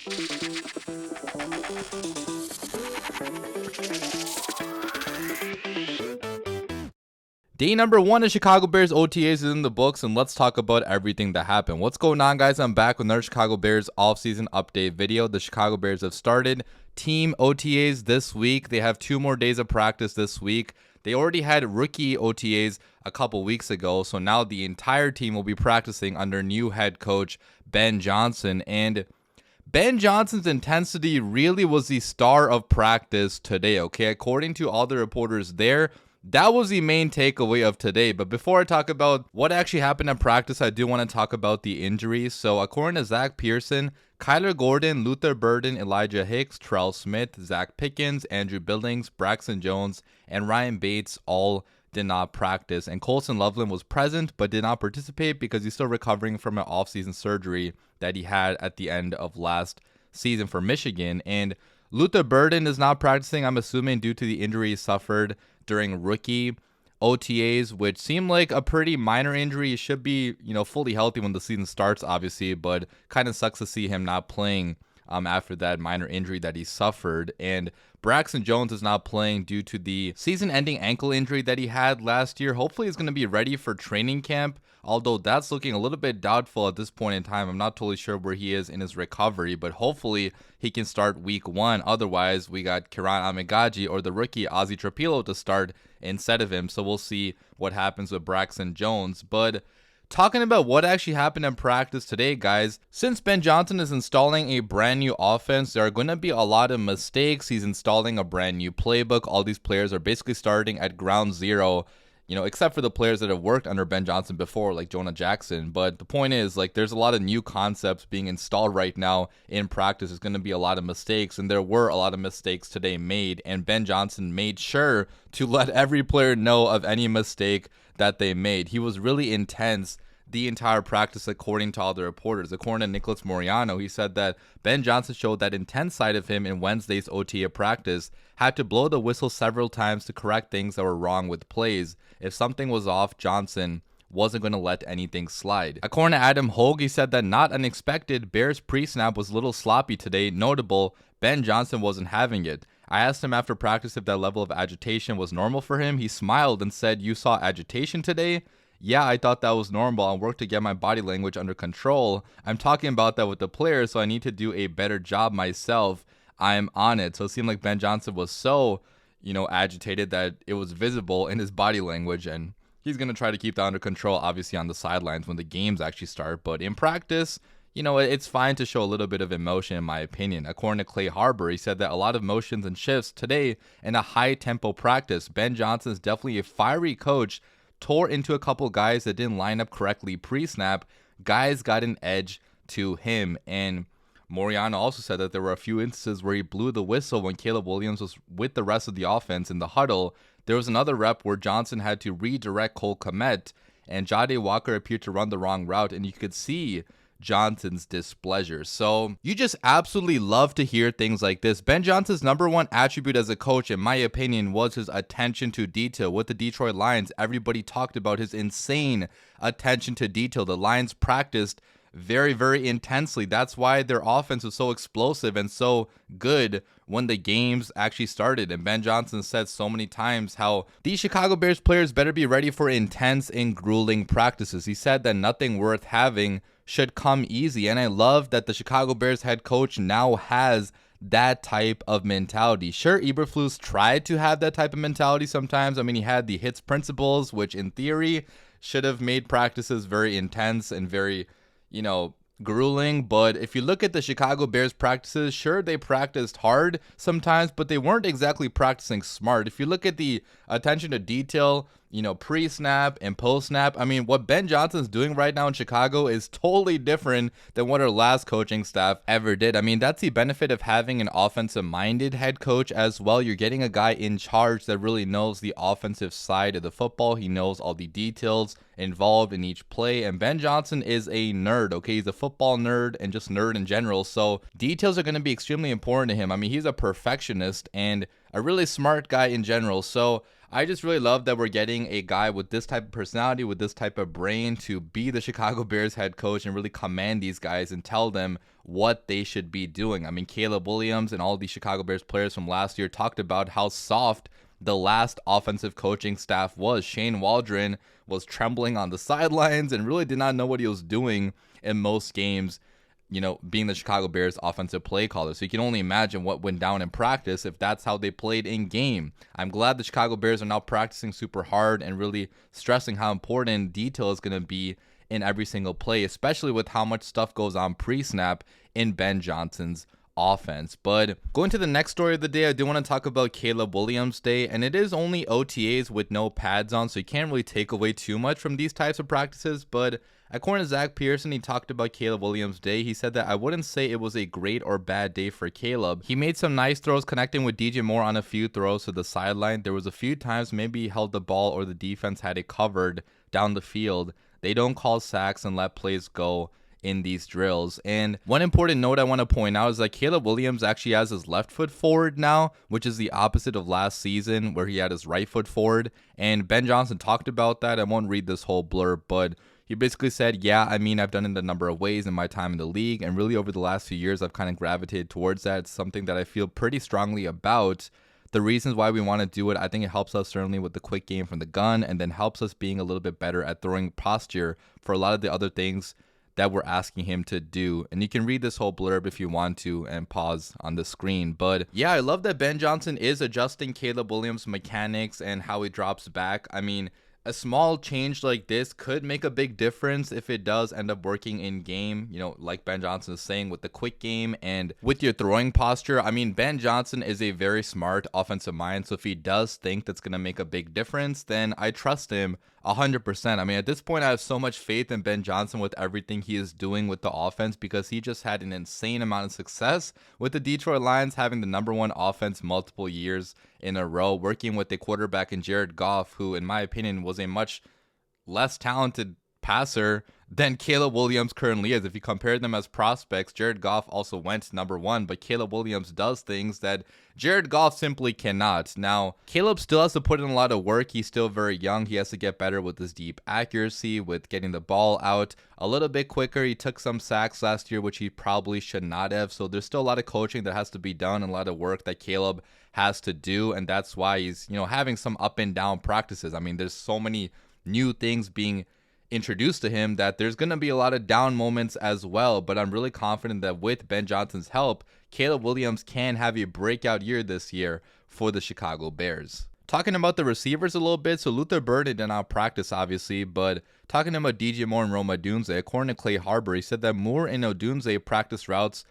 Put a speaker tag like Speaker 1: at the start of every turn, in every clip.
Speaker 1: Day number 1 of Chicago Bears OTAs is in the books, and let's talk about everything that happened. What's going on, guys? I'm back with another Chicago Bears offseason update video. The Chicago Bears have started team OTAs this week. They have 2 more days of practice this week. They already had rookie OTAs a couple weeks ago, so now the entire team will be practicing under new head coach Ben Johnson. And Ben Johnson's intensity really was the star of practice today, okay? According to all the reporters there, that was the main takeaway of today. But before I talk about what actually happened in practice, I do want to talk about the injuries. So according to Zach Pearson, Kyler Gordon, Luther Burden, Elijah Hicks, Terrell Smith, Zach Pickens, Andrew Billings, Braxton Jones, and Ryan Bates all did not practice. And Colson Loveland was present but did not participate because he's still recovering from an offseason surgery that he had at the end of last season for Michigan. And Luther Burden is not practicing, I'm assuming, due to the injury he suffered during rookie OTAs, which seemed like a pretty minor injury. He should be, fully healthy when the season starts, obviously, but kind of sucks to see him not playing after that minor injury that he suffered. And Braxton Jones is not playing due to the season-ending ankle injury that he had last year. Hopefully he's going to be ready for training camp, although that's looking a little bit doubtful at this point in time. I'm not totally sure where he is in his recovery, but hopefully he can start week 1. Otherwise, we got Kiran Amegadji or the rookie Ozzie Trapilo to start instead of him. So we'll see what happens with Braxton Jones. But talking about what actually happened in practice today, guys, since Ben Johnson is installing a brand new offense, there are going to be a lot of mistakes. He's installing a brand new playbook. All these players are basically starting at ground zero, except for the players that have worked under Ben Johnson before, like Jonah Jackson. But the point is, there's a lot of new concepts being installed right now in practice. There's going to be a lot of mistakes, and there were a lot of mistakes today made, and Ben Johnson made sure to let every player know of any mistake that they made. He was really intense the entire practice, according to all the reporters. According to Nicholas Moriano, he said that Ben Johnson showed that intense side of him in Wednesday's OTA practice, had to blow the whistle several times to correct things that were wrong with plays. If something was off, Johnson wasn't going to let anything slide. According to Adam Hogue, he said that not unexpected, Bears pre-snap was a little sloppy today. Notable, Ben Johnson wasn't having it. I asked him after practice if that level of agitation was normal for him. He smiled and said, "You saw agitation today?" "Yeah, I thought that was normal. I worked to get my body language under control. I'm talking about that with the players, so I need to do a better job myself. I'm on it." So it seemed like Ben Johnson was so, agitated that it was visible in his body language, and he's going to try to keep that under control, obviously, on the sidelines when the games actually start. But in practice, it's fine to show a little bit of emotion, in my opinion. According to Clay Harbor, he said that a lot of motions and shifts today in a high-tempo practice. Ben Johnson is definitely a fiery coach. Tore into a couple guys that didn't line up correctly pre-snap. Guys got an edge to him. And Moriano also said that there were a few instances where he blew the whistle when Caleb Williams was with the rest of the offense in the huddle. There was another rep where Johnson had to redirect Cole Kmet, and Jade Walker appeared to run the wrong route, and you could see Johnson's displeasure. So you just absolutely love to hear things like this. Ben Johnson's number one attribute as a coach, in my opinion, was his attention to detail. With the Detroit Lions, everybody talked about his insane attention to detail. The Lions practiced very, very intensely. That's why their offense was so explosive and so good when the games actually started. And Ben Johnson said so many times how these Chicago Bears players better be ready for intense and grueling practices. He said that nothing worth having should come easy. And I love that the Chicago Bears head coach now has that type of mentality. Sure, Eberflus tried to have that type of mentality sometimes. I mean, he had the hits principles, which in theory should have made practices very intense and very, grueling. But if you look at the Chicago Bears practices, sure, they practiced hard sometimes, but they weren't exactly practicing smart. If you look at the attention to detail, pre-snap and post-snap, I mean, what Ben Johnson's doing right now in Chicago is totally different than what our last coaching staff ever did. I mean, that's the benefit of having an offensive-minded head coach as well. You're getting a guy in charge that really knows the offensive side of the football. He knows all the details involved in each play, and Ben Johnson is a nerd, okay? He's a football nerd and just nerd in general, so details are going to be extremely important to him. I mean, he's a perfectionist and a really smart guy in general, so I just really love that we're getting a guy with this type of personality, with this type of brain to be the Chicago Bears head coach and really command these guys and tell them what they should be doing. I mean, Caleb Williams and all these Chicago Bears players from last year talked about how soft the last offensive coaching staff was. Shane Waldron was trembling on the sidelines and really did not know what he was doing in most games, you know, being the Chicago Bears offensive play caller. So you can only imagine what went down in practice if that's how they played in game. I'm glad the Chicago Bears are now practicing super hard and really stressing how important detail is going to be in every single play, especially with how much stuff goes on pre-snap in Ben Johnson's offense. But going to the next story of the day, I do want to talk about Caleb Williams' day, and it is only OTAs with no pads on, so you can't really take away too much from these types of practices. But according to Zach Pearson, he talked about Caleb Williams' day. He said that I wouldn't say it was a great or bad day for Caleb. He made some nice throws, connecting with DJ Moore on a few throws to the sideline. There was a few times maybe he held the ball or the defense had it covered down the field. They don't call sacks and let plays go in these drills. And one important note I want to point out is that Caleb Williams actually has his left foot forward now, which is the opposite of last season where he had his right foot forward. And Ben Johnson talked about that. I won't read this whole blurb, but he basically said, yeah, I mean, I've done it a number of ways in my time in the league, and really over the last few years, I've kind of gravitated towards that. It's something that I feel pretty strongly about. The reasons why we want to do it, I think it helps us certainly with the quick game from the gun, and then helps us being a little bit better at throwing posture for a lot of the other things that we're asking him to do. And you can read this whole blurb if you want to and pause on the screen. But yeah, I love that Ben Johnson is adjusting Caleb Williams' mechanics and how he drops back. I mean, a small change like this could make a big difference if it does end up working in game, you know, like Ben Johnson is saying, with the quick game and with your throwing posture. I mean, Ben Johnson is a very smart offensive mind, so if he does think that's going to make a big difference, then I trust him 100%. I mean, at this point, I have so much faith in Ben Johnson with everything he is doing with the offense, because he just had an insane amount of success with the Detroit Lions, having the #1 offense multiple years in a row, working with a quarterback in Jared Goff, who in my opinion was a much less talented passer than Caleb Williams currently is. If you compare them as prospects, Jared Goff also went #1, but Caleb Williams does things that Jared Goff simply cannot. Now, Caleb still has to put in a lot of work. He's still very young. He has to get better with his deep accuracy, with getting the ball out a little bit quicker. He took some sacks last year, which he probably should not have. So there's still a lot of coaching that has to be done and a lot of work that Caleb has to do. And that's why he's, you know, having some up and down practices. I mean, there's so many new things being introduced to him that there's going to be a lot of down moments as well. But I'm really confident that with Ben Johnson's help, Caleb Williams can have a breakout year this year for the Chicago Bears. Talking about the receivers a little bit, so Luther Burden did not practice, obviously, but talking about DJ Moore and Rome Odunze, according to Clay Harbor, he said that Moore and Odunze practiced route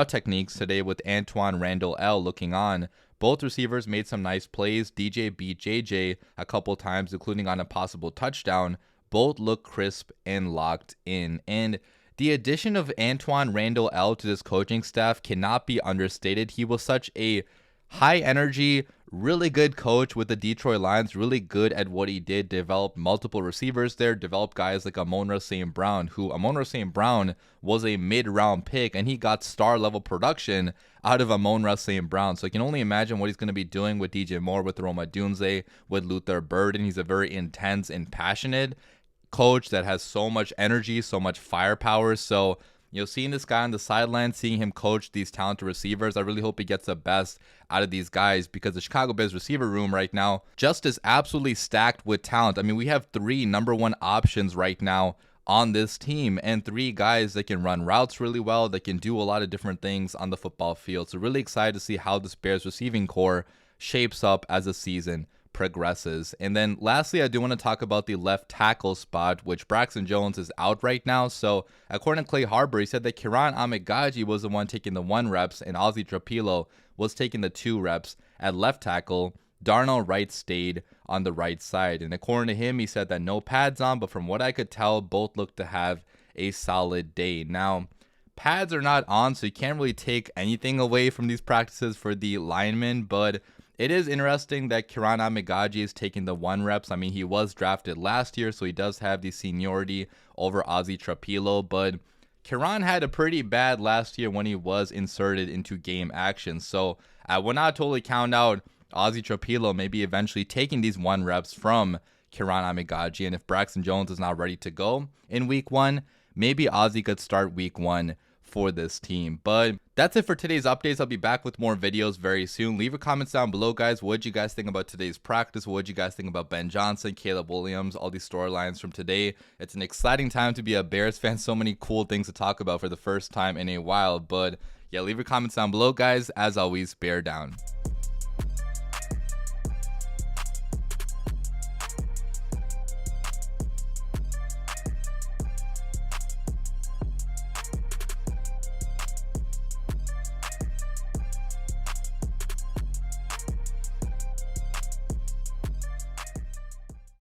Speaker 1: techniques today with Antoine Randall L looking on. Both receivers made some nice plays. DJ beat JJ a couple times, including on a possible touchdown. Both look crisp and locked in. And the addition of Antoine Randall L to this coaching staff cannot be understated. He was such a high energy, really good coach with the Detroit Lions, really good at what he did, developed multiple receivers there, developed guys like Amon-Ra St. Brown, who Amon-Ra St. Brown was a mid-round pick, and he got star-level production out of Amon-Ra St. Brown. So I can only imagine what he's going to be doing with DJ Moore, with Rome Odunze, with Luther Burden. He's a very intense and passionate coach that has so much energy, so much firepower. So, you know, seeing this guy on the sideline, seeing him coach these talented receivers, I really hope he gets the best out of these guys, because the Chicago Bears receiver room right now just is absolutely stacked with talent. I mean, we have 3 #1 options right now on this team, and 3 guys that can run routes really well, that can do a lot of different things on the football field. So really excited to see how this Bears receiving core shapes up as the season progresses. And then lastly, I do want to talk about the left tackle spot, which Braxton Jones is out right now. So according to Clay Harbor, he said that Kiran Amegaji was the one taking the 1 reps and Ozzie Trapilo was taking the 2 reps at left tackle. Darnell Wright stayed on the right side. And according to him, he said that no pads on, but from what I could tell, both looked to have a solid day. Now, pads are not on, so you can't really take anything away from these practices for the linemen, but it is interesting that Kiran Amegaji is taking the 1 reps. I mean, he was drafted last year, so he does have the seniority over Ozzie Trapilo, but Kiran had a pretty bad last year when he was inserted into game action. So I would not totally count out Ozzy Tropilo maybe eventually taking these 1 reps from Kiran Amigaji. And if Braxton Jones is not ready to go in week 1, maybe Ozzy could start week 1 for this team. But that's it for today's updates. I'll be back with more videos very soon. Leave your comments down below, guys. What did you guys think about today's practice? What did you guys think about Ben Johnson, Caleb Williams, all these storylines from today? It's an exciting time to be a Bears fan. So many cool things to talk about for the first time in a while. But yeah, leave your comments down below, guys. As always, bear down.